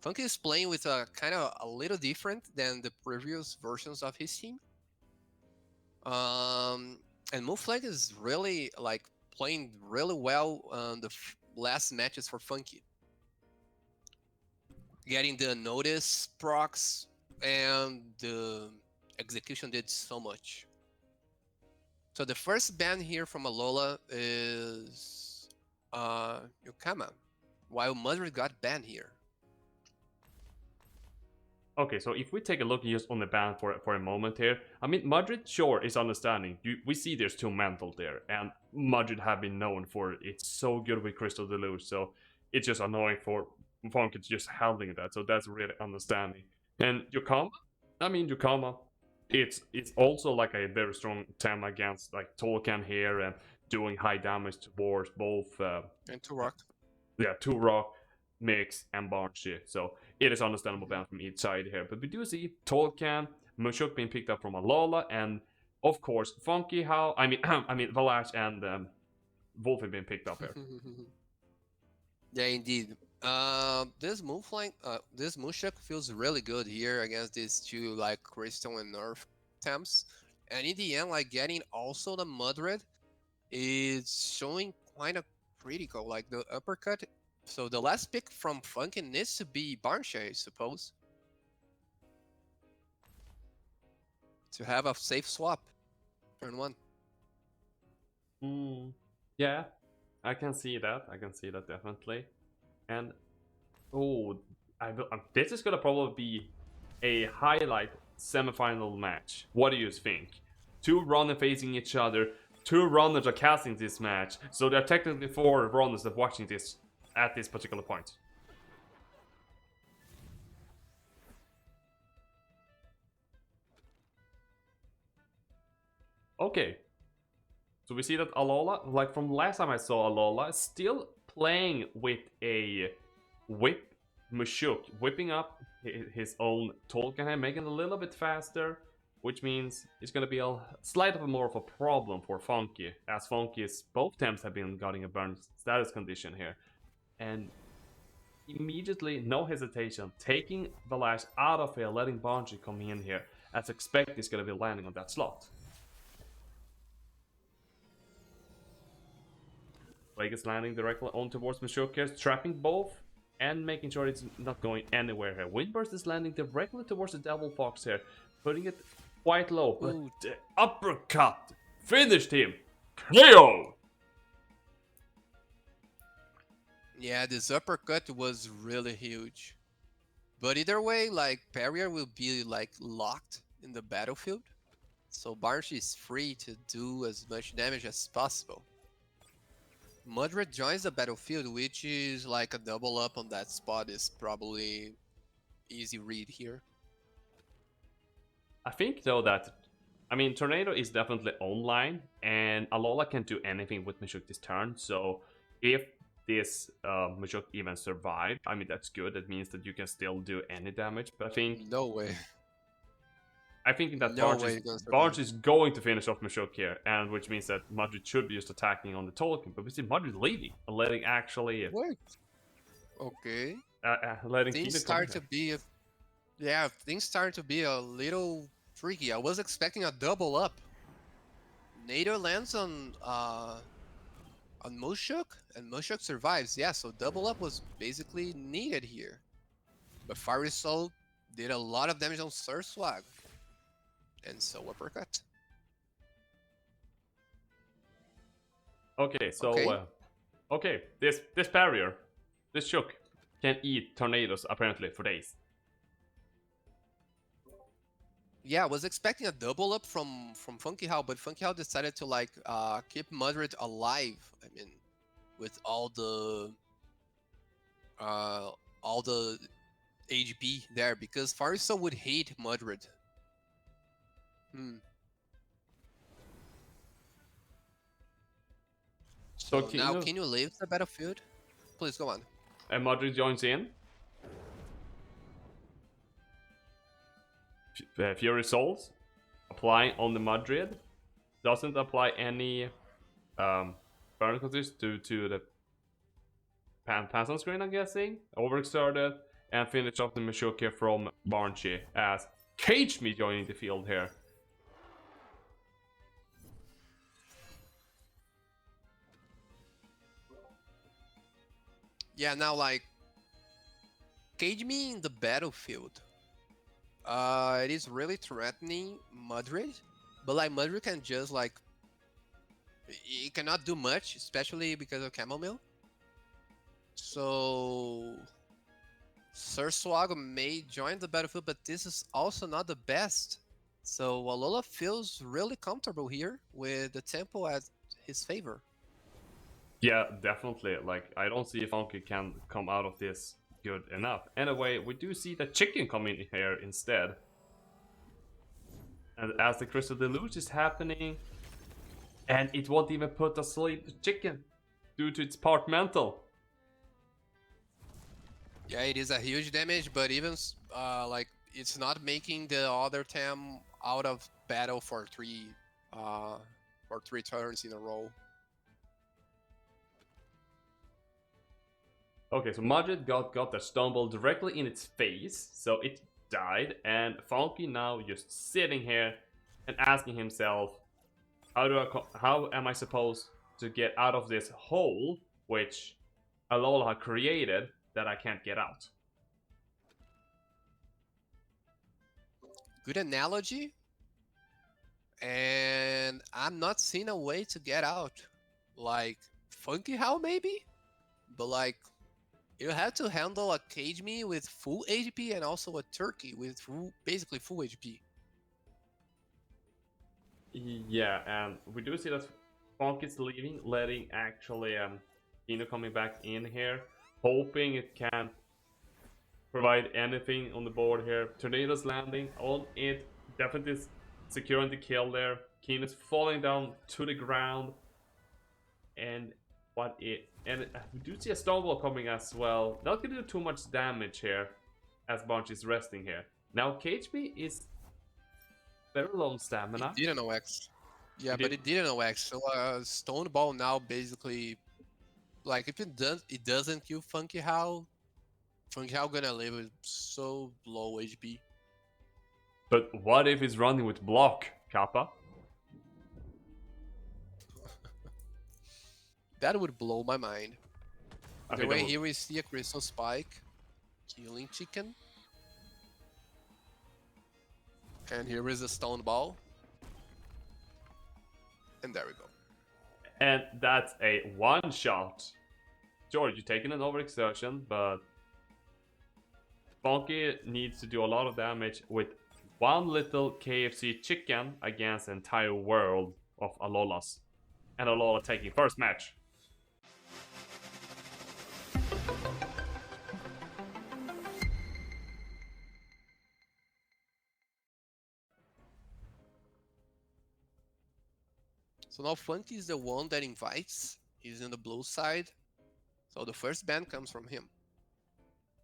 Funky is playing with a kind of a little different than the previous versions of his team. Um, and Moonflag is really like playing really well on the last matches for Funky, getting the notice procs and the execution did so much. So the first ban here from Alola is Yukama, while Madrid got banned here. Okay, so if we take a look just on the ban for a moment here, I mean, Madrid, sure, is understanding. We see there's two mental there, and Madrid have been known for it's so good with Crystal Deluge, so it's just annoying for Funky to just handling that, so that's really understanding. And Yukama, I mean, Yukama, it's also like a very strong tem against like Tolkien here and doing high damage towards both And to rock. yeah, two rock, mix, and Barnshire. So it is understandable ban from each side here. But we do see Tolkien, Mushuk being picked up from Alola, and of course Funkyhao. I mean Valash and Wolfie being picked up here. Yeah, indeed. This Moonflank, this Mushuk feels really good here against these two like Crystal and Nerf temps, and in the end, like getting also the Mudred is showing kind of critical, like the uppercut. So the last pick from Funky needs to be Barnshay, I suppose, to have a safe swap. Turn one. Yeah, I can see that. I can see that definitely. And oh, this is gonna probably be a highlight semifinal match. What do you think? Two runners facing each other. Two runners are casting this match, so there are technically four runners that are watching this at this particular point. Okay, so we see that Alola, like from last time I saw Alola, is still playing with a whip Mushuk, whipping up his own Tolkien and making it a little bit faster, which means it's going to be a slightly more of a problem for Funky, as Funky's both temps have been getting a burn status condition here. And immediately, no hesitation, taking the lash out of here, letting Banshee come in here, as expected is going to be landing on that slot. Blake is landing directly on towards Mushuk here, trapping both and making sure it's not going anywhere here. Windburst is landing directly towards the Devil Fox here, putting it quite low, but the uppercut finished him. KO! Yeah, this uppercut was really huge. But either way, like Barrier will be like locked in the battlefield. So Barnshy is free to do as much damage as possible. Mudred joins the battlefield, which is like a double up on that spot is probably easy read here. I think though that, I mean, Tornado is definitely online, and Alola can't do anything with Mushuk this turn, so if this Mushuk even survived, I mean, that's good. That means that you can still do any damage, but I think... No way. I think that No Barge is going to finish off Mushuk here, and which means that Madrid should be just attacking on the Tolkien, but we see Madrid leading and letting actually... Wait. Okay. Letting things start to be... Yeah, things start to be a little tricky. I was expecting a double up. Nader lands on Mushuk, and Mushuk survives. Yeah, so double up was basically needed here. But Fiery Soul did a lot of damage on Surswag. And so uppercut. Okay, so okay, this barrier, this Shook can eat tornadoes apparently for days. Yeah, I was expecting a double up from Funkyhao, but Funkyhao decided to like keep Mudred alive. I mean, with all the HB there, because Fiery Soul would hate Mudred. So now, can you leave the battlefield? Please go on. And Madrid joins in. Fury Souls applying on the Madrid. Doesn't apply any burn conditions to the Pansuns screen, I'm guessing. Overexerted. and finish off the Mashuk here from Barnchi as Cage Me joining the field here. Yeah, now like Cage Me in the battlefield. It is really threatening Madrid, but like Madrid can just like he cannot do much, especially because of Chamomile. So Sursuago may join the battlefield, but this is also not the best. So Alola feels really comfortable here with the tempo at his favor. Yeah, definitely. Like, I don't see if Funky can come out of this good enough. Anyway, we do see the chicken come in here instead. And as the Crystal Deluge is happening, and it won't even put asleep the chicken due to its part mental. Yeah, it is a huge damage, but even like it's not making the other Tem out of battle uh, for 3 turns in a row. Okay, so Madrid got the stumble directly in its face, so it died, and Funky now just sitting here and asking himself, how am I supposed to get out of this hole which Alola had created that I can't get out? Good analogy, and I'm not seeing a way to get out. Like Funkyhao maybe, but like you have to handle a Cage Me with full HP and also a Turkey with basically full HP. Yeah, and we do see that Funky's leaving, letting actually Kino coming back in here, hoping it can provide anything on the board here. Tornado's landing on it, definitely securing the kill there. Kino's falling down to the ground, and we do see a Stonewall coming as well. Not gonna do too much damage here, as Bunch is resting here. Now KHB is very low on stamina. It didn't OX. Yeah, It but did- it didn't OX. So Stone Ball now basically, like if it doesn't kill Funkyhao gonna live with so low HP. But what if he's running with block, Kappa? That would blow my mind. I The think way that would- here we see a Crystal Spike killing Chicken. And here is a Stone Ball. And there we go. And that's a one shot. Sure, you're taking an overexertion, but Funky needs to do a lot of damage with one little KFC chicken against the entire world of Alolas. And Alola taking first match. So now Funky is the one that invites. He's in the blue side. So the first ban comes from him.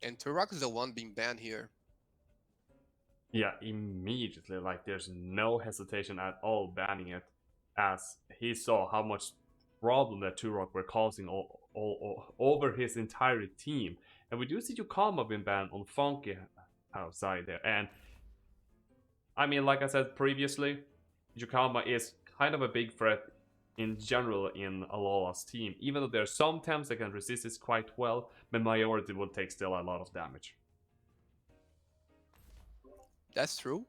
And Turok is the one being banned here. Yeah, immediately, like there's no hesitation at all banning it, as he saw how much problem that Turok were causing all over his entire team. And we do see Yukama being banned on Funky outside there. And I mean, like I said previously, Yukama is kind of a big threat in general in Alola's team. Even though there are some temps that can resist this quite well, but majority will take still a lot of damage. That's true.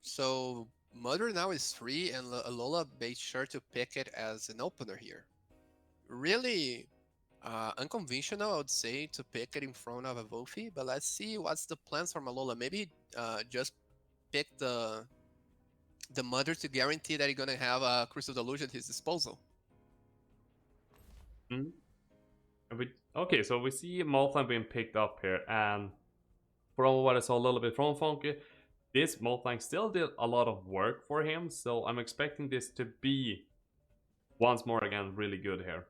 So Mother now is free, and Alola made sure to pick it as an opener here. Really unconventional, I would say, to pick it in front of a Wolfie, but let's see what's the plans from Alola. Maybe just pick the Mother to guarantee that he's gonna have a Crystal Deluge at his disposal. Okay, so we see Moltline being picked up here, and from what I saw a little bit from Funky, this Moltline still did a lot of work for him, so I'm expecting this to be, once more again, really good here.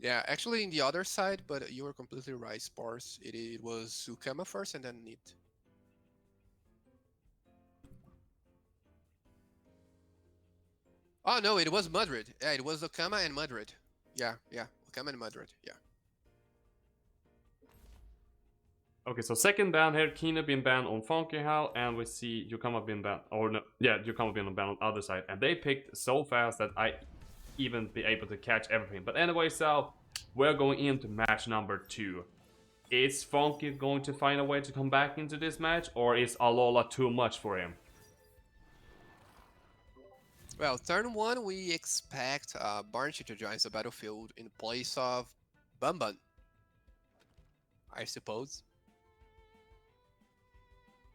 Yeah, actually in the other side, but you were completely right, Spars. It was Sukama first and then Nit. Oh no, it was Madrid. Yeah, it was Okama and Madrid. Yeah, yeah, Okama and Madrid. Yeah. Okay, so second ban here, Kina been banned on Funkyhao, and we see Yukama been banned, or no, yeah, Yukama been banned on the other side, and they picked so fast that I even be able to catch everything. But anyway, so we're going into match number 2. Is Funky going to find a way to come back into this match, or is Alola too much for him? Well, turn one, we expect Barnchi to join the battlefield in place of Bumban, I suppose.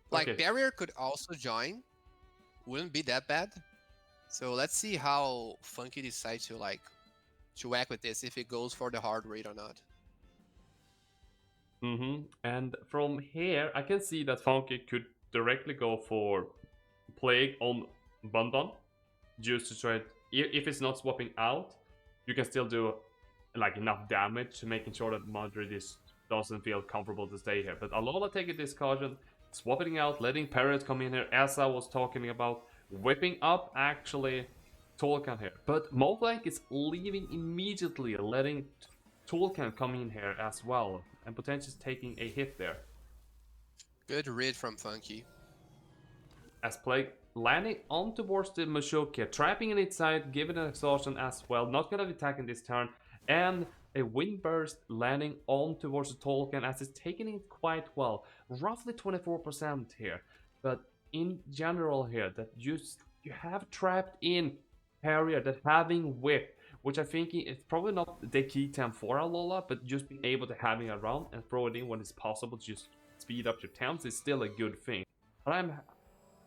Like, Okay. Barrier could also join, wouldn't be that bad. So let's see how Funky decides to to act with this, if it goes for the hard rate or not. And from here, I can see that Funky could directly go for Plague on Bundon, just to try it. If it's not swapping out, you can still do like enough damage to making sure that Madrid doesn't feel comfortable to stay here. But Alola taking this caution, swapping out, letting Parrot come in here, as I was talking about, whipping up actually Tolkien here. But Moblank is leaving immediately, letting Tolkien come in here as well, and potentially taking a hit there. Good read from Funky. As Plague landing on towards the Mashokia, trapping in its side, giving an exhaustion as well, not gonna be attacking this turn, and a wind burst landing on towards the Tolkien as it's taking it quite well, roughly 24% here. But in general here, that you have trapped in Harrier that having whip, which I think is probably not the key item for Alola, but just being able to having around and throw it in when it's possible to just speed up your temps is still a good thing. But I'm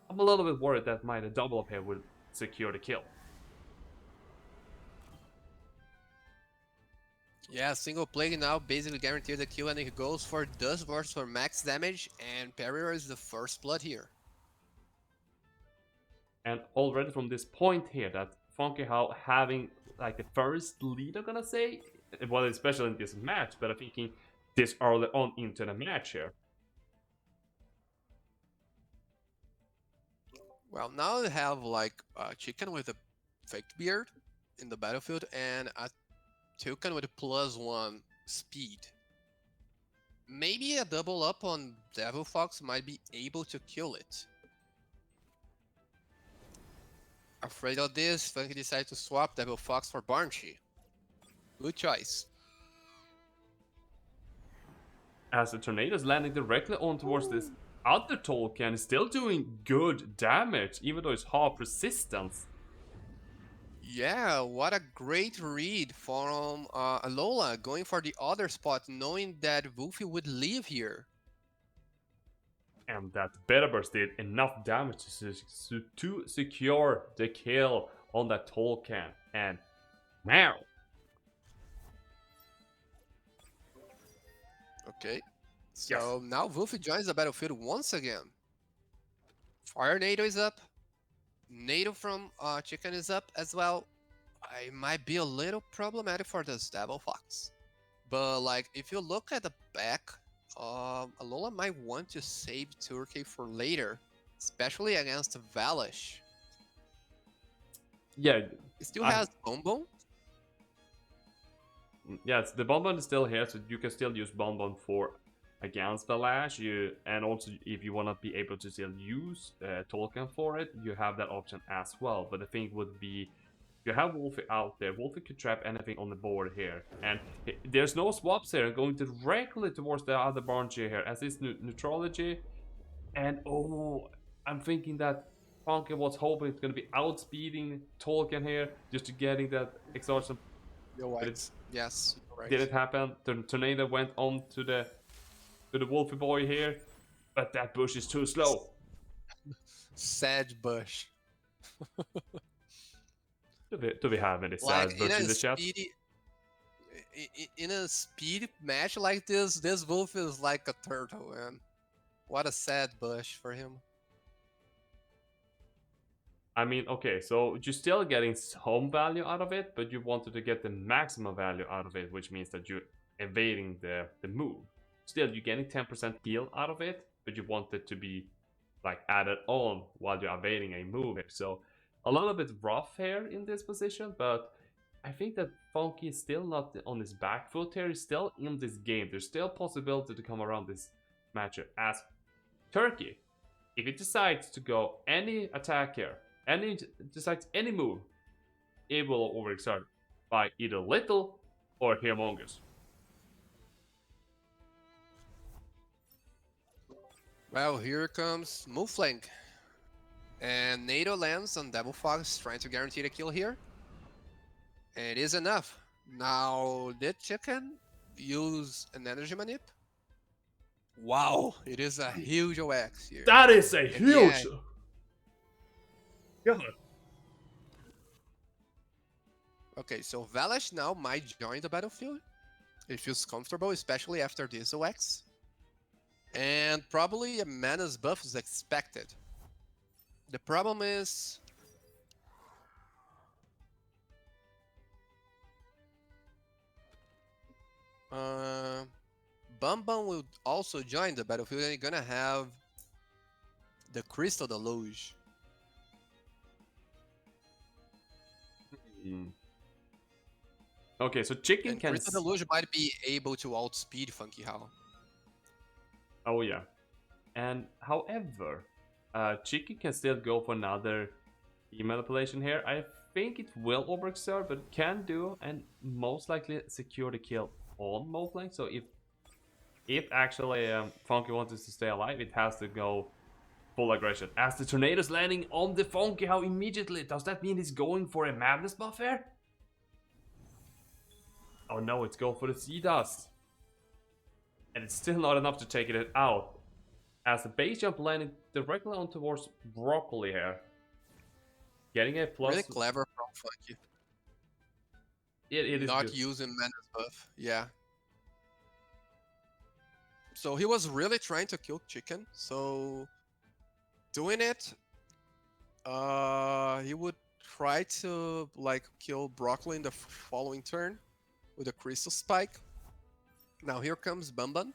a little bit worried that my double up here will secure the kill. Yeah, single plague now basically guaranteed the kill, and he goes for Dust Burst for max damage, and Barrier is the first blood here. And already from this point here, that Funkyhao having like the first lead, I'm gonna say, well, especially in this match, but I'm thinking this early on into the match here. Well, now they have like a chicken with a fake beard in the battlefield and a toucan with a +1 speed. Maybe a double up on Devil Fox might be able to kill it. Afraid of this, Funky decided to swap Devil Fox for Barnchi. Good choice. As the tornado is landing directly on towards this other Tolkien, still doing good damage, even though it's half resistance. Yeah, what a great read from Alola, going for the other spot, knowing that Wolfie would leave here. And that Beta Burst did enough damage to secure the kill on that Tolkien. And now, Okay, yes, so now Wolfie joins the battlefield once again. Fire Nado is up. Nado from Chicken is up as well. It might be a little problematic for this Devil Fox. But like, if you look at the back, Alola might want to save Turkey for later, especially against Valish. yeah, It still has Bonbon. yes, the Bonbon is still here, so you can still use Bonbon for against the Lash. And also if you want to be able to still use Tolkien for it, you have that option as well. But the thing would be, you have Wolfie out there. Wolfie could trap anything on the board here, and there's no swaps here. Going directly towards the other Barnchi here, as is neutrology. And oh, I'm thinking that Funky was hoping it's gonna be outspeeding Tolkien here, just to getting that exhaustion. You're right. Yes, you're right. Didn't happen. The tornado went on to the Wolfie boy here, but that bush is too slow. Sad Bush. Do we have any Like sad bush in the chat? in a speed match like this wolf is like a turtle, man. What a sad bush for him. I mean, okay, so you're still getting some value out of it, but you wanted to get the maximum value out of it, which means that you're evading the move. Still, you're getting 10% heal out of it, but you want it to be like added on while you're evading a move. So a little bit rough here in this position, but I think that Funky is still not on his back foot here. He's still in this game. There's still possibility to come around this matchup. As Turkey, if it decides to go any attack here, decides any move, it will overexert by either little or humongous. Well, here comes move flank. And NATO lands on Devil Fox, trying to guarantee the kill here. And it is enough. Now, did Chicken use an energy manip? Wow, it is a huge OX here. That is a huge... God. Okay, so Valash now might join the battlefield. It feels comfortable, especially after this OX. And probably a mana's buff is expected. The problem is... Bum Bum will also join the battlefield and you're gonna have the Crystal Deluge. Okay, so Chicken And can... Crystal Deluge might be able to outspeed Funkyhao. Oh yeah. And however, Chicken can still go for another manipulation here. I think it will overexert, but it can do and most likely secure the kill on Moflank. So if actually Funky wants to stay alive, it has to go full aggression. As the tornado's landing on the Funkyhao immediately, does that mean he's going for a madness buff here? Oh no, it's going for the sea dust. And it's still not enough to take it out. As the base jump landing directly on towards Broccoli here. Getting a plus. Really clever from Funky. It is not good. using Mana's buff, yeah. So he was really trying to kill Chicken, so doing it, he would try to like kill Broccoli in the following turn with a Crystal Spike. Now here comes Bumban.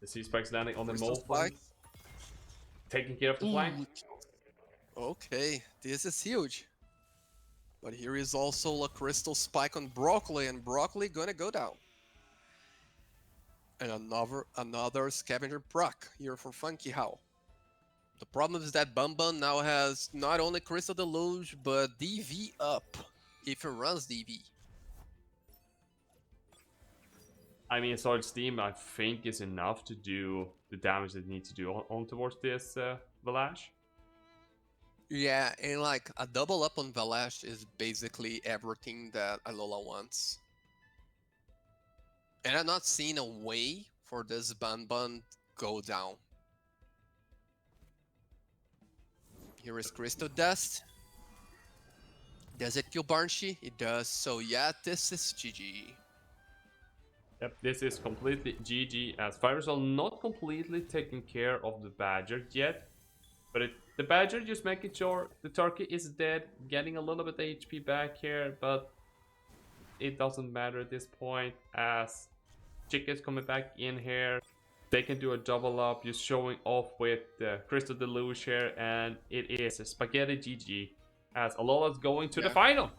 The sea spike's landing on the Crystal Moflank. Taking care of the flank. Okay, this is huge. But here is also a Crystal Spike on Broccoli, and Broccoli gonna go down. And another Scavenger proc here for Funkyhao. The problem is that Bumban now has not only Crystal Deluge, but DV up, if he runs DV. I mean, Solid Steam, I think, is enough to do the damage that it needs to do on towards this Valash. Yeah, and like a double up on Valash is basically everything that Alola wants. And I'm not seeing a way for this Bumban go down. Here is Crystal Dust. Does it kill Barnshy? It does. So yeah, this is GG. Yep, this is completely GG, as Firesol not completely taking care of the Badger yet. But the Badger just making sure the Turkey is dead, getting a little bit of HP back here, but it doesn't matter at this point, as Chicken's coming back in here. They can do a double up, just showing off with the Crystal Deluge here, and it is a Spaghetti GG, as Alola's going to the final.